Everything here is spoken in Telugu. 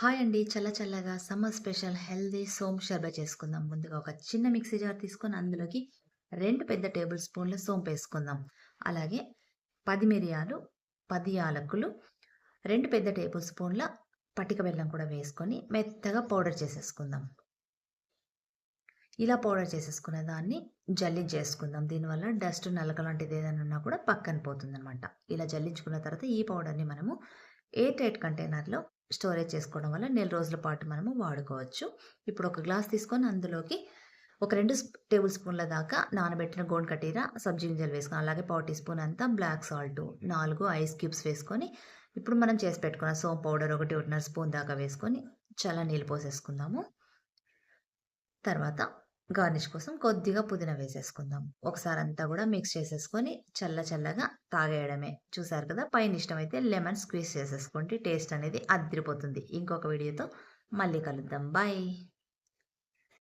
హాయ్ అండి. చల్ల చల్లగా సమ్మర్ స్పెషల్ హెల్తీ సోంపు షర్బత్ చేసుకుందాం. ముందుగా ఒక చిన్న మిక్సీ జార్ తీసుకొని అందులోకి 2 పెద్ద టేబుల్ స్పూన్ల సోంపేసుకుందాం. అలాగే 10 మిరియాలు, 10 యాలకులు, 2 పెద్ద టేబుల్ స్పూన్ల పటిక బెల్లం కూడా వేసుకొని మెత్తగా పౌడర్ చేసేసుకుందాం. ఇలా పౌడర్ చేసేసుకున్న దాన్ని జల్లించేసుకుందాం. దీనివల్ల డస్ట్, నలక లాంటిది ఏదైనా ఉన్నా కూడా పక్కన పోతుందనమాట. ఇలా జల్లించుకున్న తర్వాత ఈ పౌడర్‌ని మనము ఎయిర్ టైట్ కంటైనర్‌లో స్టోరేజ్ చేసుకోవడం వల్ల నెల రోజుల పాటు మనము వాడుకోవచ్చు. ఇప్పుడు ఒక గ్లాస్ తీసుకొని అందులోకి ఒక 2 టేబుల్ స్పూన్ల దాకా నానబెట్టిన గోండు కటీర, సబ్జీ గింజలు వేసుకొని, అలాగే పావు టీ స్పూన్ అంతా బ్లాక్ సాల్ట్, 4 ఐస్ క్యూబ్స్ వేసుకొని, ఇప్పుడు మనం చేసి పెట్టుకున్న సోంపు పౌడర్ 1, 1.5 స్పూన్ దాకా వేసుకొని నీళ్ళు పోసేసుకుందాము. తర్వాత గార్నిష్ కోసం కొద్దిగా పుదీనా వేసేసుకుందాం. ఒకసారి అంతా కూడా మిక్స్ చేసేసుకొని చల్లగా తాగేయడమే. చూసారు కదా! పైన ఇష్టమైతే లెమన్ స్క్వీజ్ చేసేసుకోండి. టేస్ట్ అనేది అద్దిరిపోతుంది. ఇంకొక వీడియోతో మళ్ళీ కలుద్దాం. బాయ్.